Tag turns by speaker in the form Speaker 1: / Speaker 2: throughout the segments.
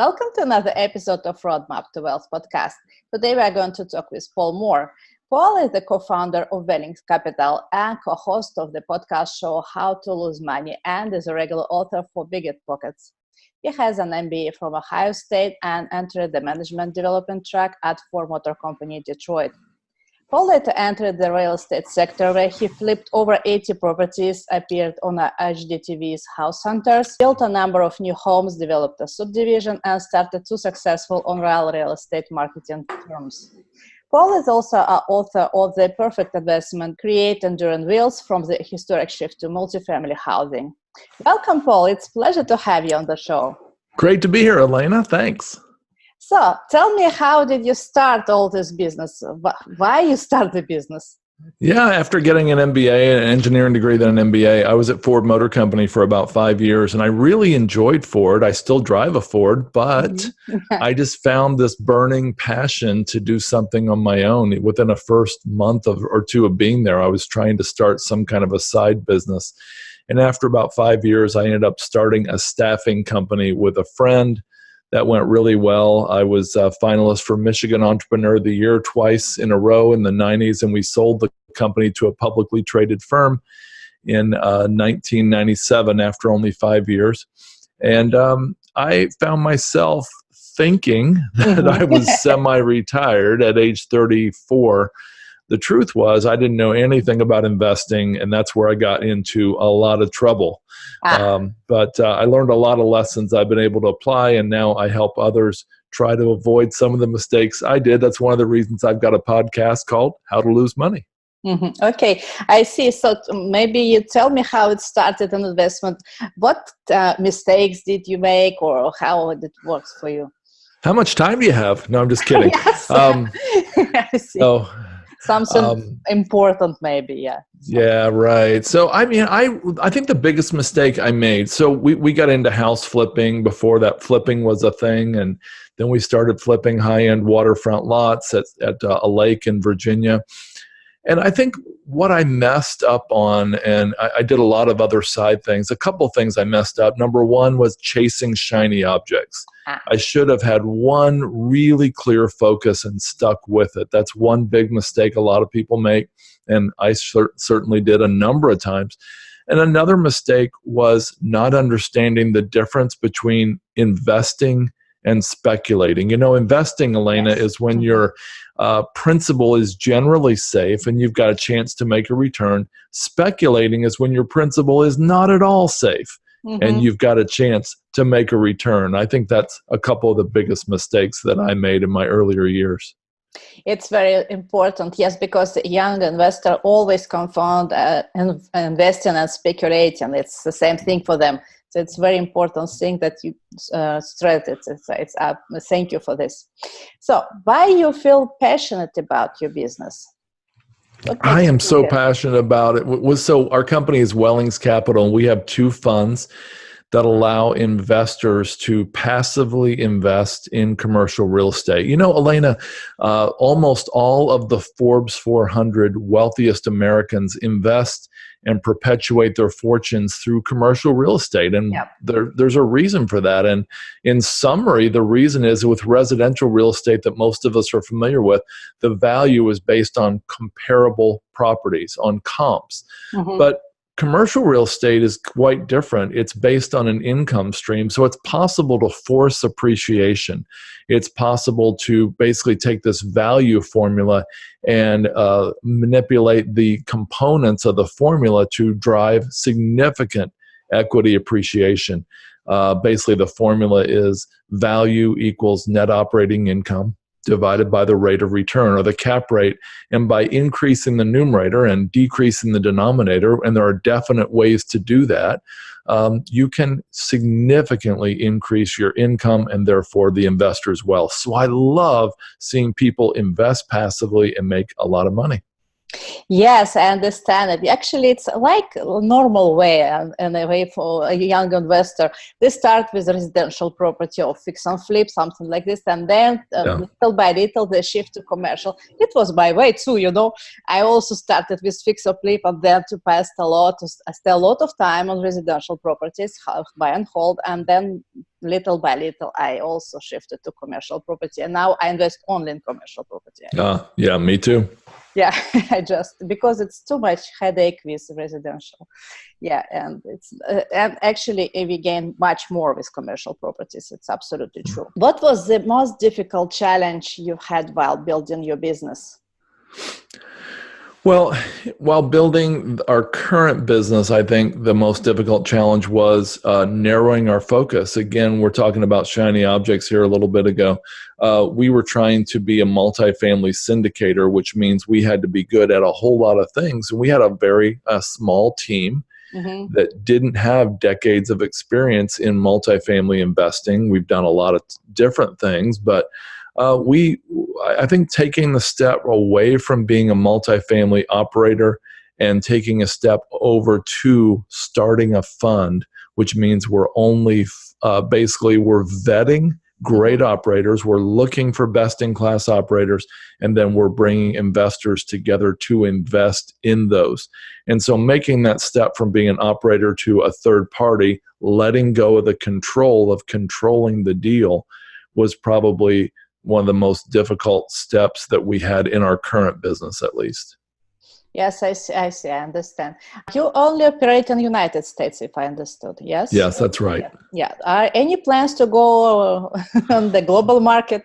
Speaker 1: Welcome to another episode of Roadmap to Wealth podcast. Today we are going to talk with Paul Moore. Paul is the co-founder of Wellings Capital and co-host of the podcast show How to Lose Money and is a regular author for Bigger Pockets. He has an MBA from Ohio State and entered the management development track at Ford Motor Company, Detroit. Paul later entered the real estate sector where he flipped over 80 properties, appeared on HGTV's House Hunters, built a number of new homes, developed a subdivision, and started two successful on-rail real estate marketing firms. Paul is also an author of The Perfect Investment, Create Enduring Wealth from the Historic Shift to Multifamily Housing. Welcome, Paul. It's a pleasure to have you on the show.
Speaker 2: Great to be here, Elena. Thanks.
Speaker 1: So tell me, how did you start all this business? Why you start the business?
Speaker 2: Yeah, after getting an MBA, an engineering degree, then an MBA, I was at Ford Motor Company for about 5 years, and I really enjoyed Ford. I still drive a Ford, but I just found this burning passion to do something on my own. Within the first month or two of being there, I was trying to start some kind of a side business. And after about 5 years, I ended up starting a staffing company with a friend. That went really well. I was a finalist for Michigan Entrepreneur of the Year twice in a row in the 90s, and we sold the company to a publicly traded firm in 1997 after only 5 years. And I found myself thinking that I was semi-retired at age 34. The truth was I didn't know anything about investing, and that's where I got into a lot of trouble. But I learned a lot of lessons I've been able to apply, and now I help others try to avoid some of the mistakes I did. That's one of the reasons I've got a podcast called How to Lose Money.
Speaker 1: Okay, I see. So maybe you tell me how it started an investment. What mistakes did you make, or how it works for you?
Speaker 2: How much time do you have? No, I'm just kidding.
Speaker 1: Yes. I see. Something important, maybe, yeah.
Speaker 2: Yeah, right. So, I mean, I think the biggest mistake I made, so we got into house flipping before that flipping was a thing, and then we started flipping high-end waterfront lots at a lake in Virginia. And I think what I messed up on, and I did a lot of other side things, a couple of things I messed up. Number one was chasing shiny objects. I should have had one really clear focus and stuck with it. That's one big mistake a lot of people make, and I certainly did a number of times. And another mistake was not understanding the difference between investing and speculating. You know, investing, Elena, is when your principal is generally safe and you've got a chance to make a return. Speculating is when your principal is not at all safe and you've got a chance to make a return. I think that's a couple of the biggest mistakes that I made in my earlier years.
Speaker 1: It's very important, yes, because the young investor always confound investing and speculating. It's the same thing for them. So it's a very important thing that you stress it. Thank you for this. So why you feel passionate about your business?
Speaker 2: I am so passionate about it. So our company is Wellings Capital, and we have two funds that allow investors to passively invest in commercial real estate. You know, Elena, almost all of the Forbes 400 wealthiest Americans invest and perpetuate their fortunes through commercial real estate. And there's a reason for that. And in summary, the reason is with residential real estate that most of us are familiar with, the value is based on comparable properties, on comps. But commercial real estate is quite different. It's based on an income stream. So it's possible to force appreciation. It's possible to basically take this value formula and manipulate the components of the formula to drive significant equity appreciation. Basically, the formula is value equals net operating income divided by the rate of return, or the cap rate. And by increasing the numerator and decreasing the denominator, and there are definite ways to do that, you can significantly increase your income and therefore the investor's wealth. So I love seeing people invest passively and make a lot of money.
Speaker 1: Yes, I understand it. Actually, it's like a normal way, and a way for a young investor. They start with residential property or fix and flip, something like this, and then little by little they shift to commercial. It was my way too, you know. I also started with fix or flip, and then I spent a lot of time on residential properties, buy and hold, and then little by little, I also shifted to commercial property, and now I invest only in commercial property.
Speaker 2: Yeah, me too.
Speaker 1: Yeah, because it's too much headache with residential. Yeah, and and actually we gain much more with commercial properties. It's absolutely true. What was the most difficult challenge you had while building your business?
Speaker 2: Well, while building our current business, I think the most difficult challenge was narrowing our focus. Again, we're talking about shiny objects here a little bit ago. We were trying to be a multifamily syndicator, which means we had to be good at a whole lot of things. And we had a very small team that didn't have decades of experience in multifamily investing. We've done a lot of different things, but I think taking the step away from being a multifamily operator and taking a step over to starting a fund, which means we're only basically we're vetting great operators, we're looking for best-in-class operators, and then we're bringing investors together to invest in those. And so making that step from being an operator to a third party, letting go of the control of controlling the deal, was probably one of the most difficult steps that we had in our current business, at least.
Speaker 1: Yes, I see, I understand. You only operate in the United States, if I understood, yes?
Speaker 2: Yes, that's right.
Speaker 1: Yeah. Are any plans to go on the global market?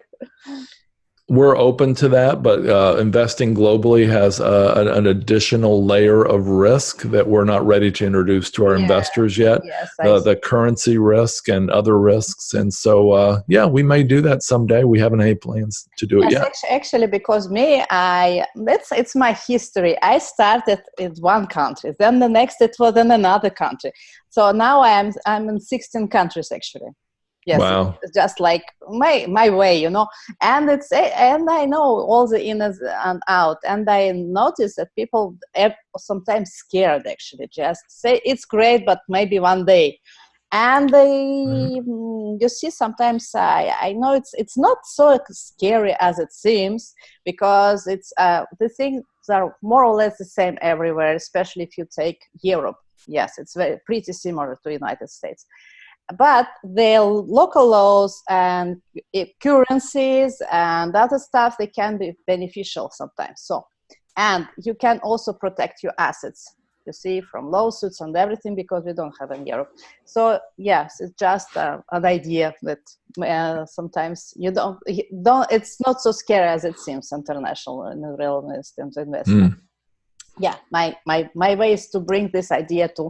Speaker 2: We're open to that, but investing globally has an additional layer of risk that we're not ready to introduce to our investors yet.
Speaker 1: Yes,
Speaker 2: the currency risk and other risks. And so, we may do that someday. We haven't any plans to do it yet.
Speaker 1: Actually, because it's my history. I started in one country, then the next it was in another country. So now I'm in 16 countries actually. Yes,
Speaker 2: wow.
Speaker 1: It's just like my way, and I know all the ins and out, and I notice that people are sometimes scared actually, just say it's great, but maybe one day, and you see sometimes I know it's not so scary as it seems, because it's the things are more or less the same everywhere, especially if you take Europe. Yes, it's pretty similar to United States. But the local laws and currencies and other stuff, they can be beneficial sometimes. So, and you can also protect your assets, you see, from lawsuits and everything, because we don't have in Europe. So yes, it's just an idea that sometimes you don't. It's not so scary as it seems. International in real estate investment. Yeah, my way is to bring this idea to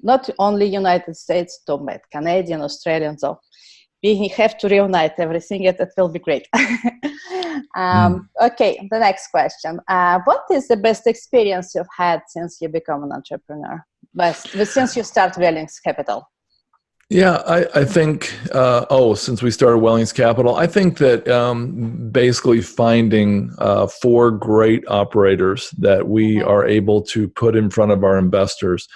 Speaker 1: not only United States, to Canadian, Australian. So we have to reunite everything. It will be great. Okay, the next question. What is the best experience you've had since you become an entrepreneur? Since you start Wellings Capital?
Speaker 2: Yeah, I think, since we started Wellings Capital, I think that basically finding 4 great operators that we are able to put in front of our investors.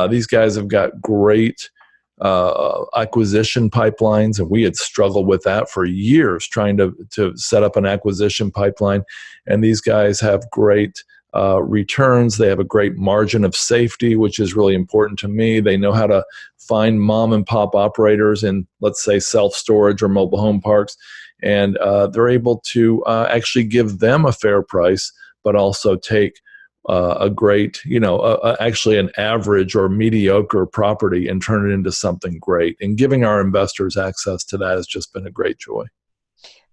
Speaker 2: These guys have got great acquisition pipelines, and we had struggled with that for years, trying to set up an acquisition pipeline. And these guys have great returns. They have a great margin of safety, which is really important to me. They know how to find mom and pop operators in, let's say, self-storage or mobile home parks, and they're able to actually give them a fair price, but also take a great, actually an average or mediocre property and turn it into something great. And giving our investors access to that has just been a great joy.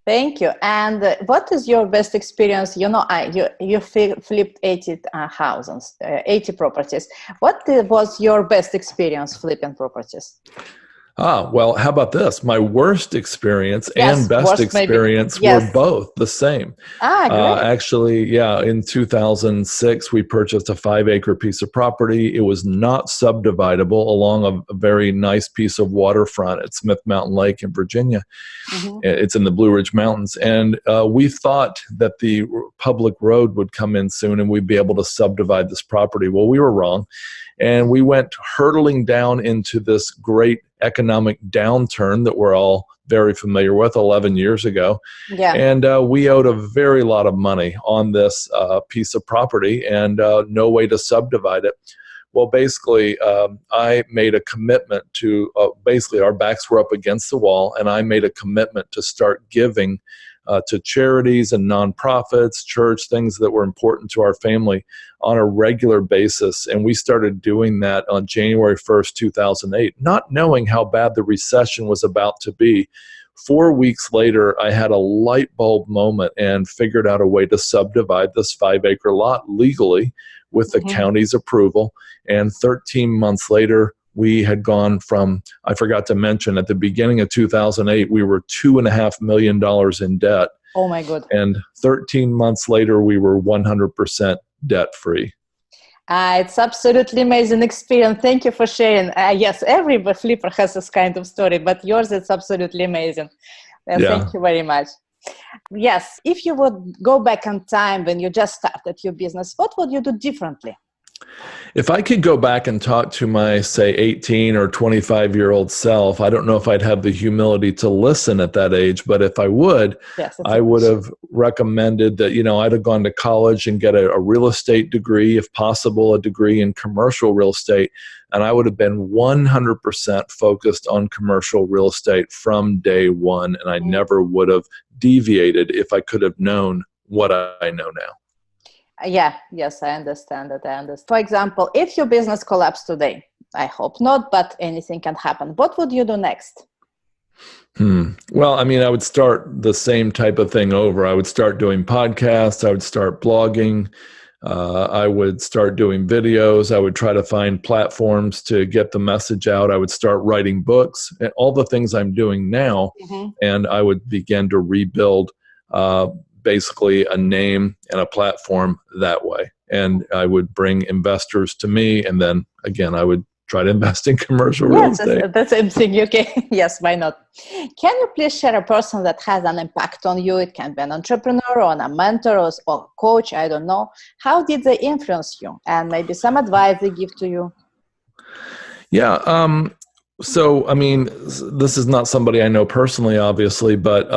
Speaker 1: Thank you. And what is your best experience? You flipped 80 houses, 80 properties. What was your best experience flipping properties?
Speaker 2: Well, how about this? My worst experience and best experience were both the same.
Speaker 1: Great.
Speaker 2: Actually, in 2006, we purchased a 5-acre piece of property. It was not subdividable along a very nice piece of waterfront at Smith Mountain Lake in Virginia. It's in the Blue Ridge Mountains. And we thought that the public road would come in soon and we'd be able to subdivide this property. Well, we were wrong. And we went hurtling down into this great economic downturn that we're all very familiar with 11 years ago. And we owed a very lot of money on this piece of property and no way to subdivide it. Well, basically, I made a commitment to, basically our backs were up against the wall, and I made a commitment to start giving to charities and nonprofits, church, things that were important to our family on a regular basis. And we started doing that on January 1st, 2008, not knowing how bad the recession was about to be. 4 weeks later, I had a light bulb moment and figured out a way to subdivide this 5-acre lot legally with the county's approval. And 13 months later, we had gone from, I forgot to mention, at the beginning of 2008, we were $2.5 million in debt.
Speaker 1: Oh my God.
Speaker 2: And 13 months later, we were 100% debt free.
Speaker 1: It's absolutely amazing experience. Thank you for sharing. Yes, every flipper has this kind of story, but yours is absolutely amazing. Thank you very much. Yes, if you would go back in time when you just started your business, what would you do differently?
Speaker 2: If I could go back and talk to my, say, 18 or 25-year-old self, I don't know if I'd have the humility to listen at that age, but if I would, I would have recommended that, I'd have gone to college and get a real estate degree, if possible, a degree in commercial real estate, and I would have been 100% focused on commercial real estate from day one, and I never would have deviated if I could have known what I know now.
Speaker 1: Yes, I understand that. For example, if your business collapsed today, I hope not, but anything can happen. What would you do next?
Speaker 2: Well, I would start the same type of thing over. I would start doing podcasts. I would start blogging. I would start doing videos. I would try to find platforms to get the message out. I would start writing books and all the things I'm doing now. And I would begin to rebuild basically a name and a platform that way. And I would bring investors to me. And then again, I would try to invest in commercial real estate.
Speaker 1: That's the same thing. Okay. Yes, why not? Can you please share a person that has an impact on you? It can be an entrepreneur or a mentor or coach. I don't know. How did they influence you? And maybe some advice they give to you?
Speaker 2: Yeah. So, this is not somebody I know personally, obviously, but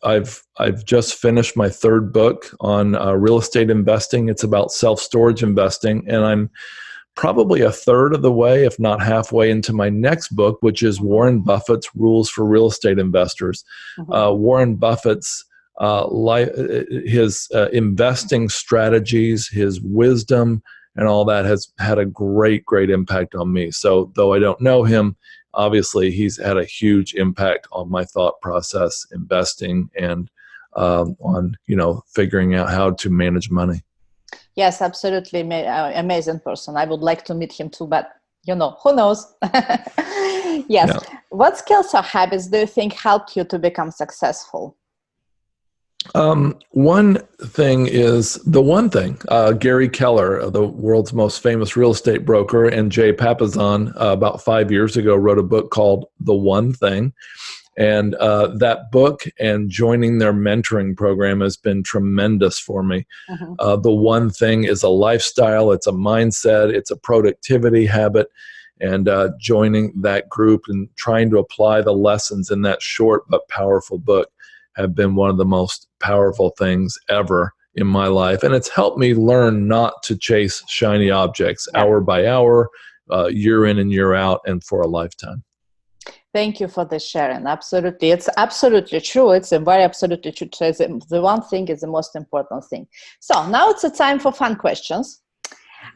Speaker 2: I've just finished my third book on real estate investing. It's about self-storage investing, and I'm probably a third of the way, if not halfway, into my next book, which is Warren Buffett's Rules for Real Estate Investors. Warren Buffett's his investing strategies, his wisdom, and all that has had a great impact on me. So though I don't know him, obviously he's had a huge impact on my thought process, investing, and on figuring out how to manage money.
Speaker 1: Yes, absolutely amazing person. I would like to meet him too, but who knows? Yes. Yeah. What skills or habits do you think helped you to become successful?
Speaker 2: One thing is Gary Keller, the world's most famous real estate broker, and Jay Papasan about 5 years ago wrote a book called The One Thing. And that book and joining their mentoring program has been tremendous for me. The One Thing is a lifestyle, it's a mindset, it's a productivity habit. And joining that group and trying to apply the lessons in that short but powerful book have been one of the most powerful things ever in my life. And it's helped me learn not to chase shiny objects hour by hour, year in and year out, and for a lifetime.
Speaker 1: Thank you for the sharing. Absolutely. It's absolutely true. It's a very absolutely true. The one thing is the most important thing. So now it's a time for fun questions.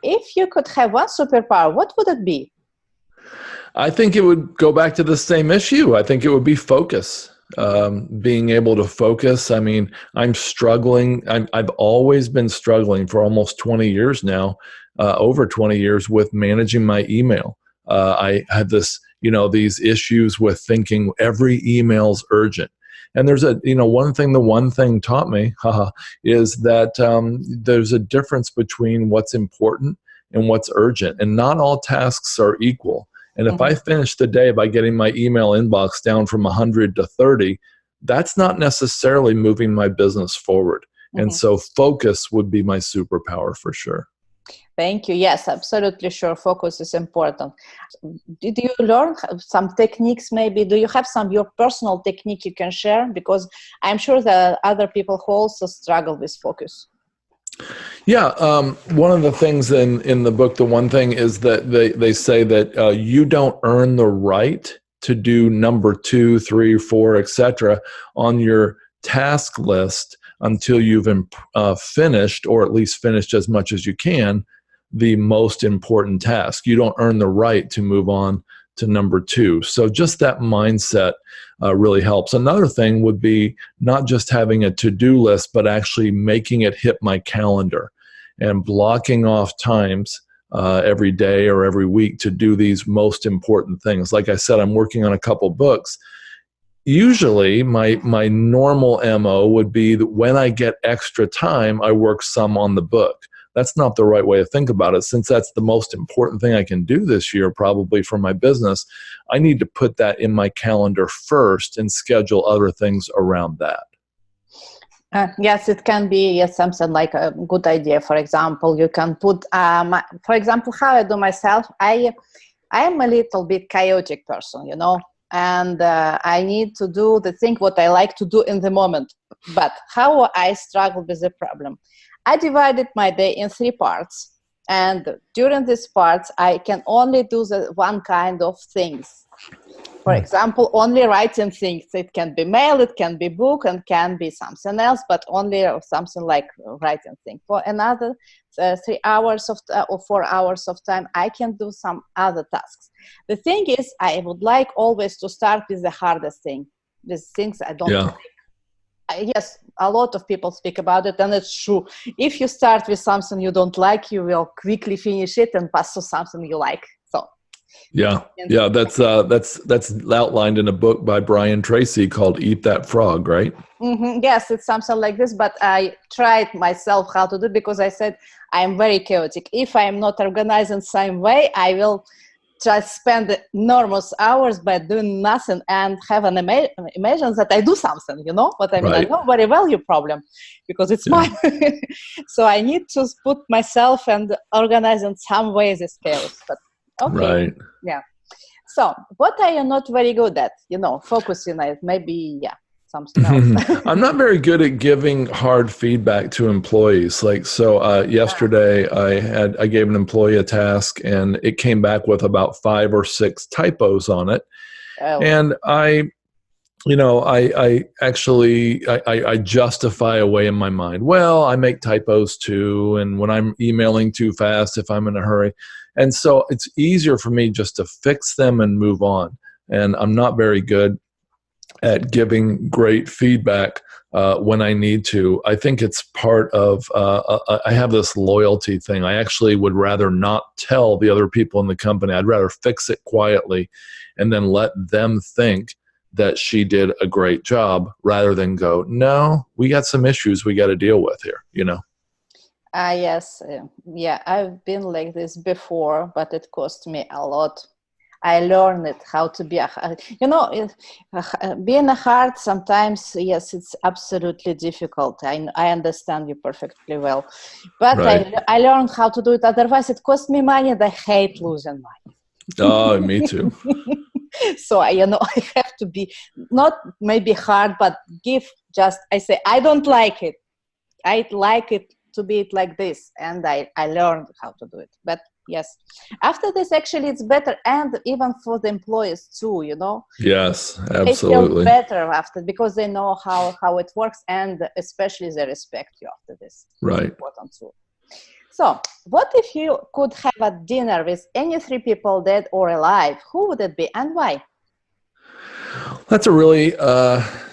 Speaker 1: If you could have one superpower, what would it be?
Speaker 2: I think it would go back to the same issue. I think it would be focus. Being able to focus. I'm struggling. I've always been struggling for almost 20 years now, over 20 years with managing my email. I had these issues with thinking every email's urgent. And there's the one thing taught me is that there's a difference between what's important and what's urgent, and not all tasks are equal. And if I finish the day by getting my email inbox down from 100 to 30, that's not necessarily moving my business forward. And so focus would be my superpower for sure.
Speaker 1: Thank you. Yes, absolutely sure. Focus is important. Did you learn some techniques maybe? Do you have your personal technique you can share? Because I'm sure that other people who also struggle with focus.
Speaker 2: Yeah, one of the things in the book, the one thing is that they say that you don't earn the right to do number 2, 3, 4, etc. on your task list until you've finished, or at least finished as much as you can, the most important task. You don't earn the right to move on to number 2. So just that mindset really helps. Another thing would be not just having a to-do list, but actually making it hit my calendar and blocking off times every day or every week to do these most important things. Like I said, I'm working on a couple books. Usually my normal MO would be that when I get extra time, I work some on the book. That's not the right way to think about it. Since that's the most important thing I can do this year, probably for my business, I need to put that in my calendar first and schedule other things around that.
Speaker 1: Yes, it can be something like a good idea. For example, you can put, for example, how I do myself. I am a little bit chaotic person, and I need to do the thing what I like to do in the moment. But how I struggle with the problem. I divided my day in 3 parts, and during these parts, I can only do the one kind of things. For example, only writing things. It can be mail, it can be book, and can be something else, but only something like writing thing. For another 3 hours or 4 hours of time, I can do some other tasks. The thing is, I would like always to start with the hardest thing, with things I don't like. Yes, a lot of people speak about it, and it's true. If you start with something you don't like, you will quickly finish it and pass to something you like. So,
Speaker 2: yeah, that's outlined in a book by Brian Tracy called "Eat That Frog," right?
Speaker 1: Mm-hmm. Yes, it's something like this. But I tried myself how to do it because I said I am very chaotic. If I am not organized in the same way, I will just spend enormous hours by doing nothing and have an imagine that I do something, what I mean?
Speaker 2: Right.
Speaker 1: I know very well your problem because it's mine. So I need to put myself and organize in some way this chaos. But okay.
Speaker 2: Right.
Speaker 1: Yeah. So what are you not very good at? Focusing on it, maybe, something else.
Speaker 2: I'm not very good at giving hard feedback to employees. Yesterday I gave an employee a task and it came back with about 5 or 6 typos on it. Oh. And I justify away in my mind. Well, I make typos too. And when I'm emailing too fast, if I'm in a hurry. And so it's easier for me just to fix them and move on. And I'm not very good at giving great feedback when I need to. I think it's part of, I have this loyalty thing. I actually would rather not tell the other people in the company. I'd rather fix it quietly and then let them think that she did a great job rather than go, no, we got some issues we got to deal with here,
Speaker 1: Yes. Yeah, I've been like this before, but it cost me a lot. I learned it how to be being a hard sometimes. Yes, it's absolutely difficult. I understand you perfectly well, but right. I learned how to do it. Otherwise, it cost me money, and I hate losing money.
Speaker 2: Oh, me too.
Speaker 1: So I have to be not maybe hard, but I say I don't like it. I like it to be like this, and I learned how to do it. But yes, after this, actually, it's better, and even for the employees too,
Speaker 2: Yes, absolutely.
Speaker 1: They feel better after because they know how it works, and especially they respect you after this.
Speaker 2: Right.
Speaker 1: It's important too. So, what if you could have a dinner with any 3 people, dead or alive? Who would it be, and why?
Speaker 2: That's a really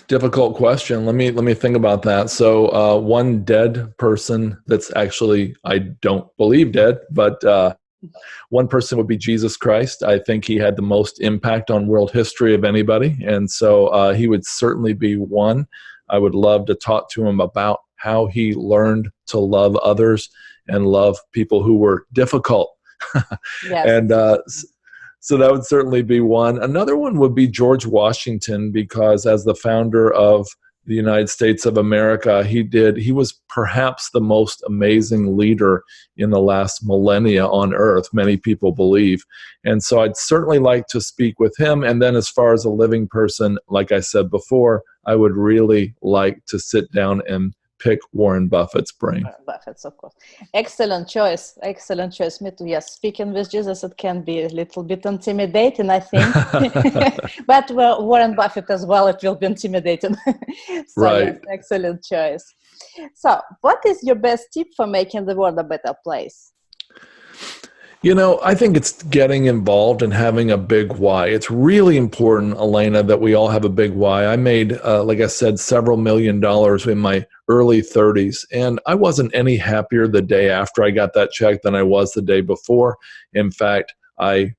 Speaker 2: difficult question. Let me think about that. So one dead person that's actually, I don't believe dead, but one person would be Jesus Christ. I think he had the most impact on world history of anybody. And so he would certainly be one. I would love to talk to him about how he learned to love others and love people who were difficult. Yes. And so that would certainly be one. Another one would be George Washington, because as the founder of the United States of America, he was perhaps the most amazing leader in the last millennia on earth, many people believe. And so I'd certainly like to speak with him. And then as far as a living person, like I said before, I would really like to sit down and pick Warren Buffett's brain.
Speaker 1: Buffett's, of course. Excellent choice. Excellent choice. Me too. Yes, speaking with Jesus, it can be a little bit intimidating, I think. But Warren Buffett as well, it will be intimidating. So
Speaker 2: right.
Speaker 1: Yes, excellent choice. So what is your best tip for making the world a better place?
Speaker 2: I think it's getting involved and having a big why. It's really important, Elena, that we all have a big why. I made, like I said, several $1 million in my early 30s, and I wasn't any happier the day after I got that check than I was the day before. In fact,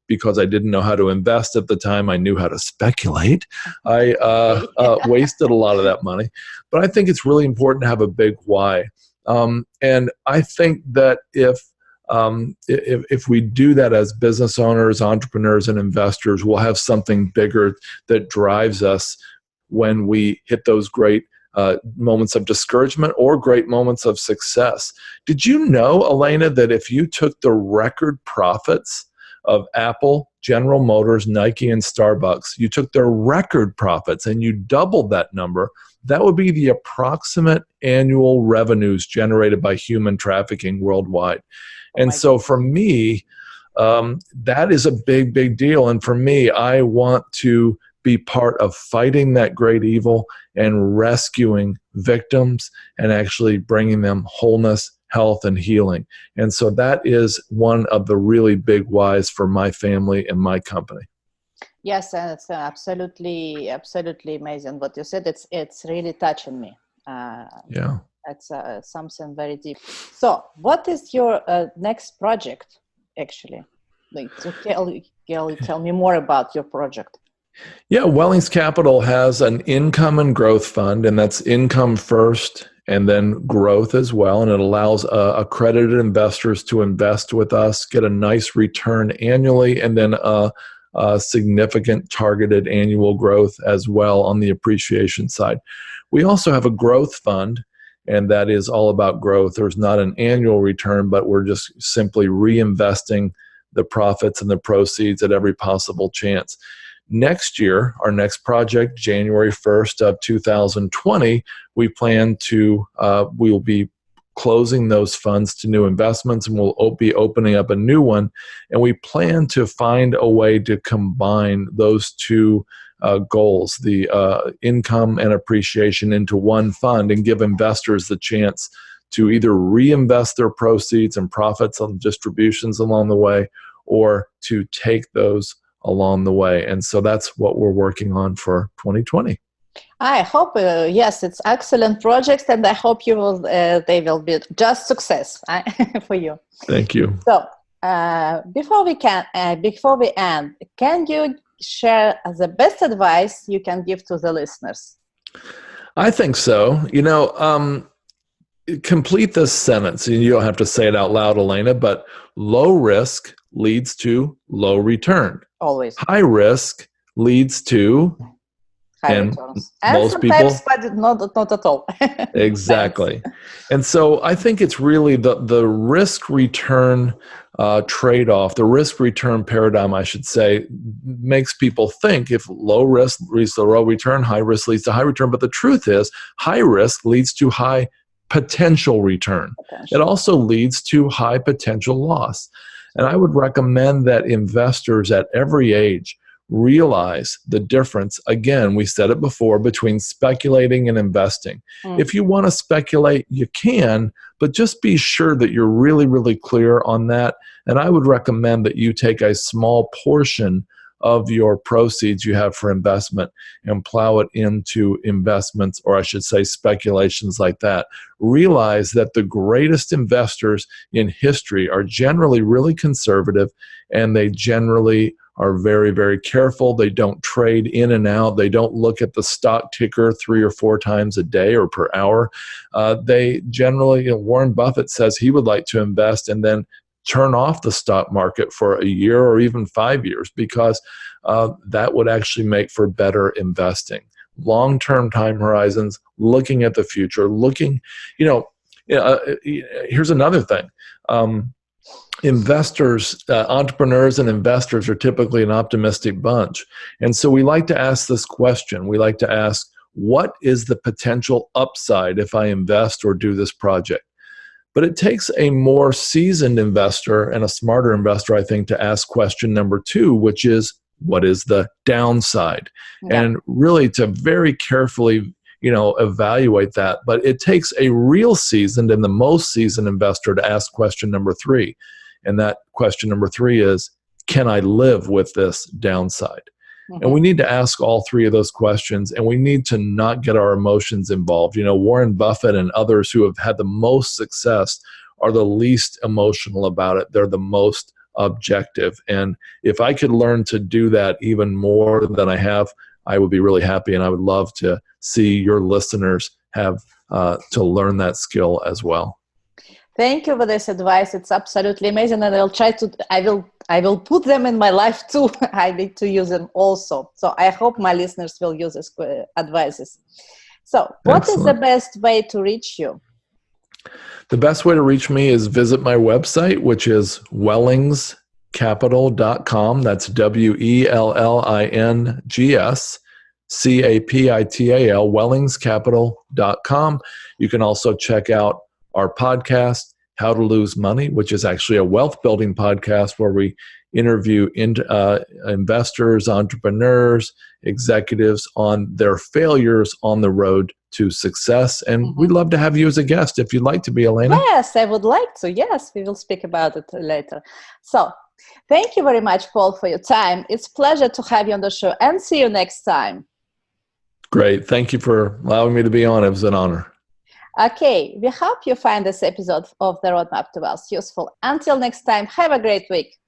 Speaker 2: because I didn't know how to invest at the time, I knew how to speculate. I wasted a lot of that money. But I think it's really important to have a big why. And I think that if we do that as business owners, entrepreneurs, and investors, we'll have something bigger that drives us when we hit those great moments of discouragement or great moments of success. Did you know, Elena, that if you took the record profits of Apple, General Motors, Nike, and Starbucks, you took their record profits and you doubled that number, that would be the approximate annual revenues generated by human trafficking worldwide. And so for me, that is a big, big deal. And for me, I want to be part of fighting that great evil and rescuing victims and actually bringing them wholeness, health, and healing. And so that is one of the really big whys for my family and my company.
Speaker 1: Yes, and it's absolutely amazing what you said. It's really touching me.
Speaker 2: Yeah.
Speaker 1: It's something very deep. So what is your next project, actually? Tell me more about your project.
Speaker 2: Yeah, Wellings Capital has an income and growth fund, and that's income first and then growth as well. And it allows accredited investors to invest with us, get a nice return annually, and then a significant targeted annual growth as well on the appreciation side. We also have a growth fund, and that is all about growth. There's not an annual return, but we're just simply reinvesting the profits and the proceeds at every possible chance. Next year, our next project, January 1st of 2020, we plan to, we will be closing those funds to new investments, and we'll be opening up a new one. And we plan to find a way to combine those two goals, the income and appreciation, into one fund and give investors the chance to either reinvest their proceeds and profits on distributions along the way, or to take those along the way. And so that's what we're working on for 2020.
Speaker 1: I hope, yes, it's excellent projects, and I hope you will. They will be just success for you.
Speaker 2: Thank you.
Speaker 1: So before we end, can you share the best advice you can give to the listeners?
Speaker 2: I think so. Complete this sentence, and you don't have to say it out loud, Elena, but low risk leads to low return.
Speaker 1: Always.
Speaker 2: High risk leads to
Speaker 1: high returns. And sometimes, but not at all.
Speaker 2: Exactly. And so I think it's really the risk-return trade-off, the risk-return paradigm, I should say, makes people think if low risk leads to low return, high risk leads to high return. But the truth is, high risk leads to high potential return. It also leads to high potential loss. And I would recommend that investors at every age realize the difference. Again, we said it before, between speculating and investing. If you want to speculate, you can, but just be sure that you're really, really clear on that. And I would recommend that you take a small portion of your proceeds you have for investment and plow it into investments, or I should say speculations like that. Realize that the greatest investors in history are generally really conservative, and they generally are very, very careful. They don't trade in and out. They don't look at the stock ticker 3 or 4 times a day or per hour. They generally, Warren Buffett says he would like to invest and then turn off the stock market for a year or even 5 years, because that would actually make for better investing. Long-term time horizons, looking at the future, here's another thing. Investors, entrepreneurs and investors are typically an optimistic bunch. And so we like to ask this question. We like to ask, what is the potential upside if I invest or do this project? But it takes a more seasoned investor and a smarter investor, I think, to ask question number 2, which is, what is the downside?
Speaker 1: Yeah.
Speaker 2: And really to very carefully, evaluate that. But it takes a real seasoned and the most seasoned investor to ask question number 3. And that question number 3 is, can I live with this downside? Mm-hmm. And we need to ask all 3 of those questions, and we need to not get our emotions involved. Warren Buffett and others who have had the most success are the least emotional about it. They're the most objective. And if I could learn to do that even more than I have, I would be really happy, and I would love to see your listeners have to learn that skill as well.
Speaker 1: Thank you for this advice. It's absolutely amazing, and I will put them in my life too. I need to use them also. So I hope my listeners will use these advices. So what is the best way to reach you?
Speaker 2: The best way to reach me is visit my website, which is wellingscapital.com. That's WELLINGSCAPITAL, wellingscapital.com. You can also check out our podcast, How to Lose Money, which is actually a wealth building podcast where we interview investors, entrepreneurs, executives on their failures on the road to success. And we'd love to have you as a guest if you'd like to be, Elena.
Speaker 1: Yes, I would like to. Yes, we will speak about it later. So thank you very much, Paul, for your time. It's a pleasure to have you on the show, and see you next time.
Speaker 2: Great. Thank you for allowing me to be on. It was an honor.
Speaker 1: Okay, we hope you find this episode of The Roadmap to Wealth useful. Until next time, have a great week.